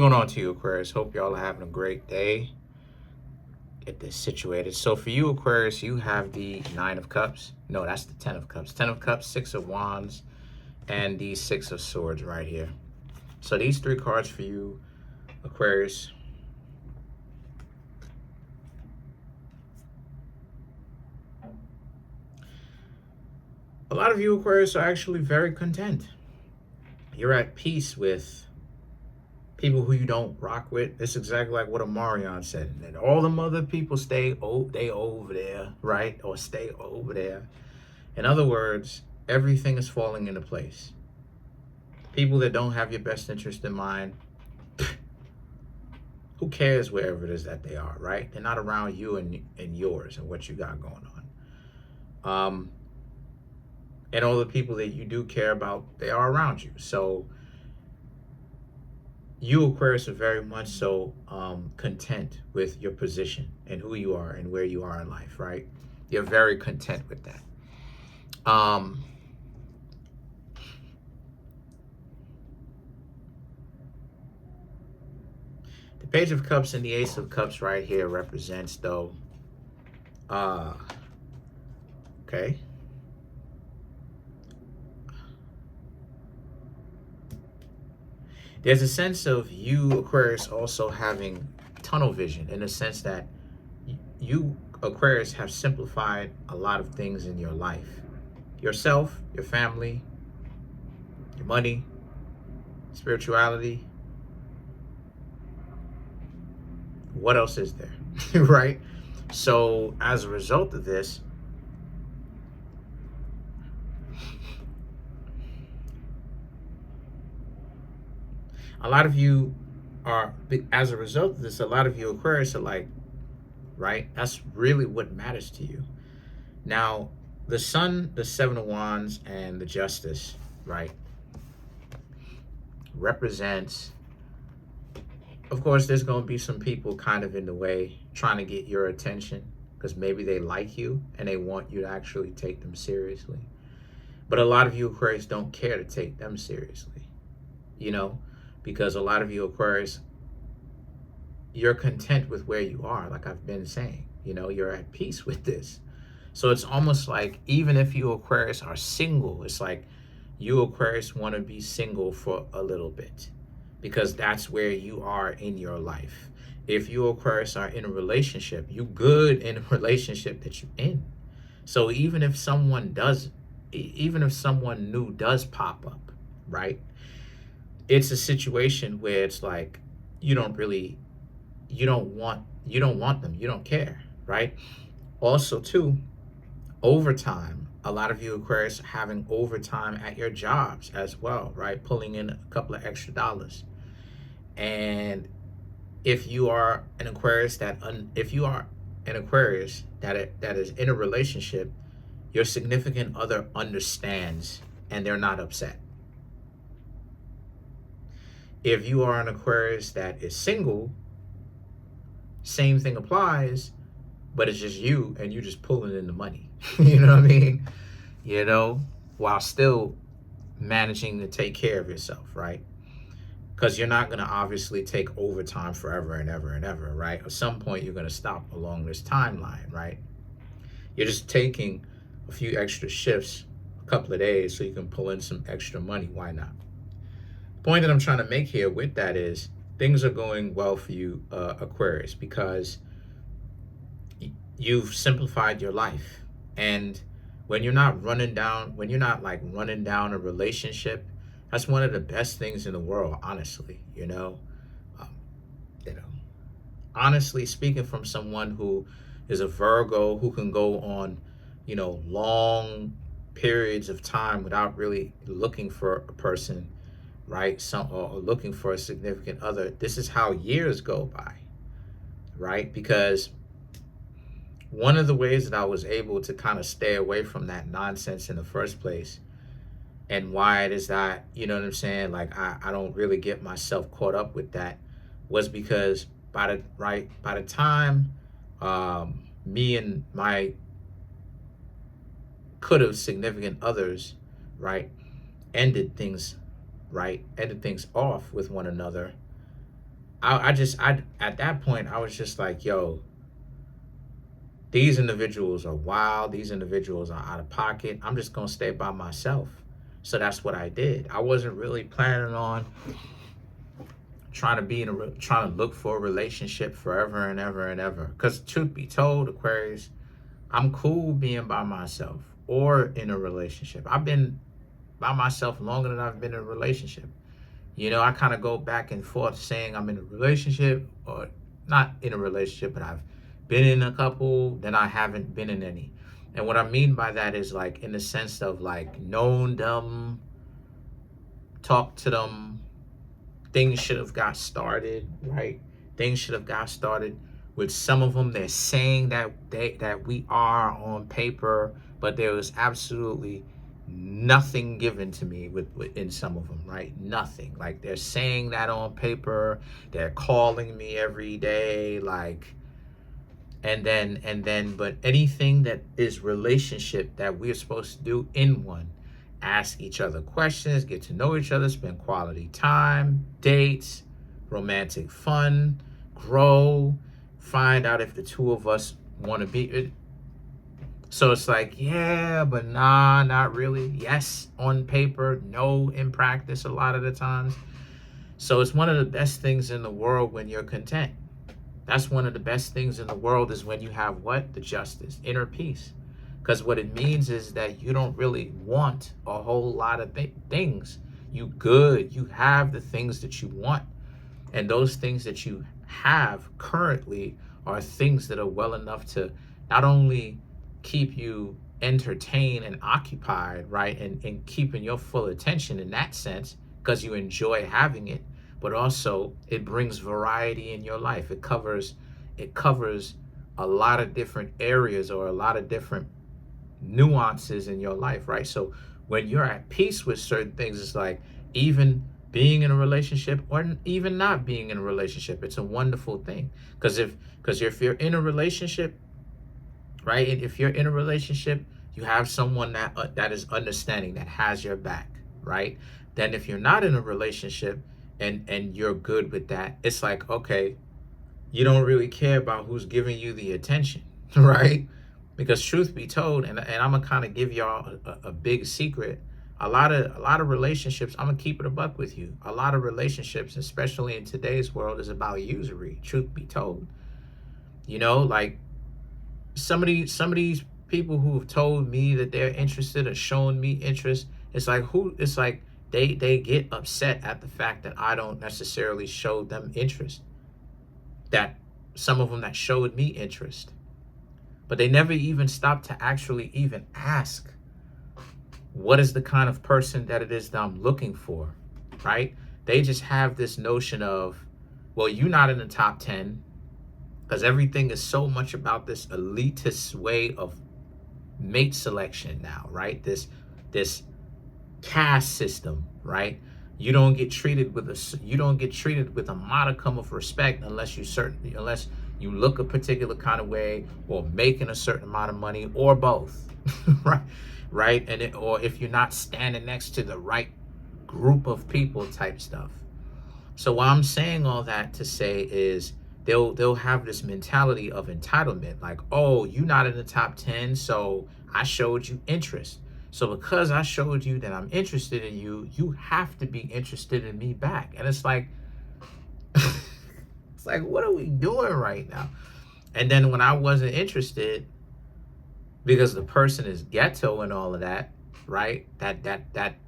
Going on to you, Aquarius? Hope y'all are having a great day. Get this situated. So for you, Aquarius, you have the Nine of Cups. No, that's the Ten of Cups. Ten of Cups, Six of Wands, and the Six of Swords right here. So these three cards for you, Aquarius. A lot of you, Aquarius, are actually very content. You're at peace with people who you don't rock with. It's exactly like what Amarion said. And all them other people they over there, right? Or stay over there. In other words, everything is falling into place. People that don't have your best interest in mind, who cares wherever it is that they are, right? They're not around you and yours and what you got going on. And all the people that you do care about, they are around you. So you, Aquarius, are very much so content with your position and who you are and where you are in life, right? You're very content with that. The Page of Cups and the Ace of Cups right here represents, though, okay. There's a sense of you, Aquarius, also having tunnel vision in the sense that you, Aquarius, have simplified a lot of things in your life. Yourself, your family, your money, spirituality. What else is there, right? So as a result of this, a lot of you are, as a result of this, a lot of you Aquarius are like, right? That's really what matters to you. Now, the Sun, the Seven of Wands, and the Justice, right, represents, of course, there's going to be some people kind of in the way trying to get your attention because maybe they like you and they want you to actually take them seriously. But a lot of you Aquarius don't care to take them seriously, you know? Because a lot of you Aquarius, you're content with where you are, like I've been saying. You know, you're at peace with this. So it's almost like even if you Aquarius are single, it's like you Aquarius want to be single for a little bit because that's where you are in your life. If you Aquarius are in a relationship, you good in a relationship that you're in. So even if someone new does pop up, right? It's a situation where it's like you don't want them, you don't care, right? Also too, overtime. A lot of you Aquarius are having overtime at your jobs as well, right? Pulling in a couple of extra dollars. And if you are an Aquarius that is in a relationship, your significant other understands and they're not upset. If you are an Aquarius that is single, same thing applies, but it's just you and you just pulling in the money. You know what I mean? You know, while still managing to take care of yourself, right? Because you're not going to obviously take overtime forever and ever and ever, right? At some point, you're going to stop along this timeline, right? You're just taking a few extra shifts, a couple of days, so you can pull in some extra money. Why not? Point that I'm trying to make here with that is things are going well for you, Aquarius, because you've simplified your life. And when you're not running down a relationship, that's one of the best things in the world, honestly, you know, honestly speaking from someone who is a Virgo, who can go on, long periods of time without really looking for a person, right? Or looking for a significant other. This is how years go by, right? Because one of the ways that I was able to kind of stay away from that nonsense in the first place, and why it is that, you know what I'm saying, like I don't really get myself caught up with that, was because by the time me and my could have significant others, right, ended things off with one another, I at that point I was just like, yo, these individuals are wild. These individuals are out of pocket. I'm just gonna stay by myself. So that's what I did. I wasn't really planning on trying to be trying to look for a relationship forever and ever and ever. Because truth be told, Aquarius, I'm cool being by myself or in a relationship. I've been by myself longer than I've been in a relationship. You know, I kind of go back and forth saying I'm in a relationship or not in a relationship, but I've been in a couple, then I haven't been in any. And what I mean by that is like in the sense of like known them, talk to them, things should have got started, right? Things should have got started. With some of them, they're saying that that we are on paper, but there was absolutely nothing given to me in some of them, right? Nothing. Like they're saying that on paper, they're calling me every day, like, and then, but anything that is relationship that we're supposed to do in one, ask each other questions, get to know each other, spend quality time, dates, romantic fun, grow, find out if the two of us want to be. So it's like, yeah, but nah, not really. Yes, on paper, no, in practice a lot of the times. So it's one of the best things in the world when you're content. That's one of the best things in the world is when you have what? The justice, inner peace. Because what it means is that you don't really want a whole lot of things. You good, you have the things that you want. And those things that you have currently are things that are well enough to not only keep you entertained and occupied, right? And keeping your full attention in that sense, because you enjoy having it, but also it brings variety in your life. It covers a lot of different areas or a lot of different nuances in your life, right? So when you're at peace with certain things, it's like even being in a relationship or even not being in a relationship, it's a wonderful thing. Because if you're in a relationship, right, and if you're in a relationship, you have someone that is understanding, that has your back, right? Then if you're not in a relationship and you're good with that, it's like, okay, you don't really care about who's giving you the attention, right? Because truth be told, and I'm gonna kind of give y'all a big secret. A lot of relationships, I'm gonna keep it a buck with you. A lot of relationships, especially in today's world, is about usury. Truth be told, you know, like some of these people who have told me that they're interested or shown me interest, it's like they get upset at the fact that I don't necessarily show them interest. That some of them that showed me interest, but they never even stopped to actually even ask what is the kind of person that it is that I'm looking for, right? They just have this notion of, well, you're not in the top 10, because everything is so much about this elitist way of mate selection now, right? This caste system, right? You don't get treated with a modicum of respect unless you look a particular kind of way or making a certain amount of money or both, right? Or if you're not standing next to the right group of people type stuff. So what I'm saying all that to say is they'll have this mentality of entitlement, like, oh, you're not in the top 10, so I showed you interest. So because I showed you that I'm interested in you, you have to be interested in me back. And it's like, it's like, what are we doing right now? And then when I wasn't interested, because the person is ghetto and all of that, right? That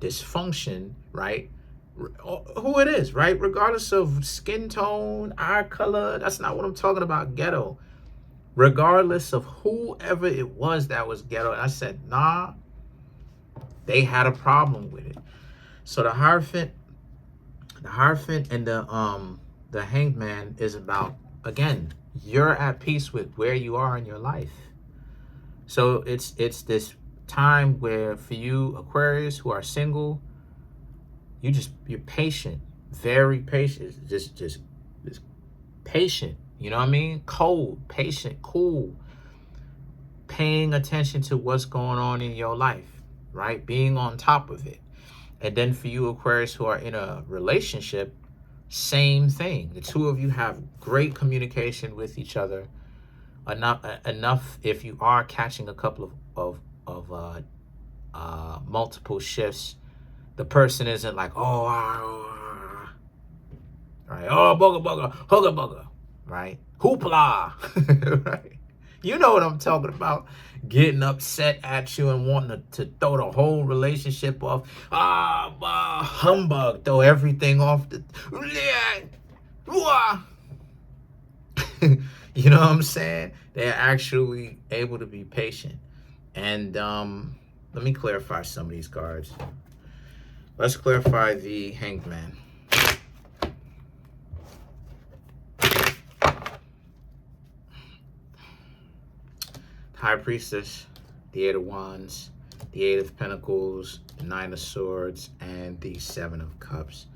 dysfunction, right? Who it is, right? Regardless of skin tone, eye color, that's not what I'm talking about, ghetto. Regardless of whoever it was that was ghetto, and I said, nah, they had a problem with it. So the Hierophant and the Hanged Man is about, again, you're at peace with where you are in your life. So it's this time where for you Aquarius who are single, you're patient, very patient, just patient. You know what I mean? Cold, patient, cool, paying attention to what's going on in your life, right? Being on top of it. And then for you Aquarius who are in a relationship, same thing. The two of you have great communication with each other. Enough if you are catching a couple of multiple shifts, the person isn't like, oh, right, oh, bugger, hugger, bugger, right, hoopla, right? You know what I'm talking about. Getting upset at you and wanting to throw the whole relationship off. Humbug, throw everything off the. You know what I'm saying? They're actually able to be patient. And let me clarify some of these cards. Let's clarify the Hanged Man. High Priestess, the Eight of Wands, the Eight of Pentacles, the Nine of Swords, and the Seven of Cups.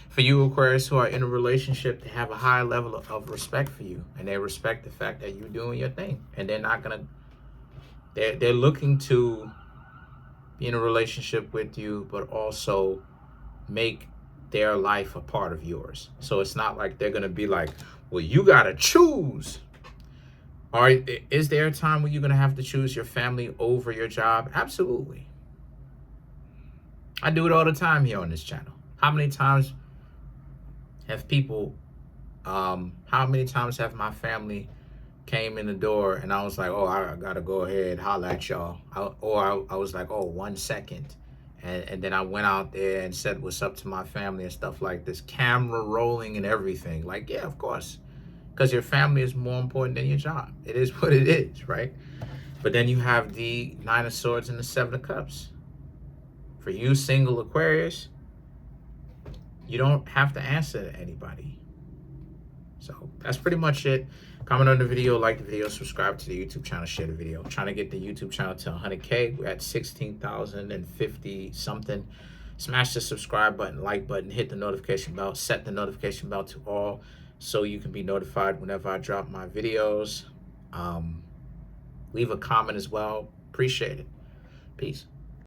For you, Aquarius, who are in a relationship, they have a high level of respect for you, and they respect the fact that you're doing your thing, and they're not gonna. They're looking to be in a relationship with you, but also make their life a part of yours. So it's not like they're gonna be like, well, you gotta choose. All right, is there a time when you're gonna have to choose your family over your job? Absolutely. I do it all the time here on this channel. How many times have people, how many times have my family came in the door and I was like, oh, I gotta go ahead, holler at y'all. I was like, oh, 1 second. And then I went out there and said what's up to my family and stuff like this, camera rolling and everything. Like, yeah, of course, because your family is more important than your job. It is what it is, right? But then you have the Nine of Swords and the Seven of Cups. For you single Aquarius, you don't have to answer to anybody. So that's pretty much it. Comment on the video, like the video, subscribe to the YouTube channel, share the video. I'm trying to get the YouTube channel to 100K. We're at 16,050 something. Smash the subscribe button, like button, hit the notification bell, set the notification bell to all so you can be notified whenever I drop my videos. Leave a comment as well. Appreciate it. Peace.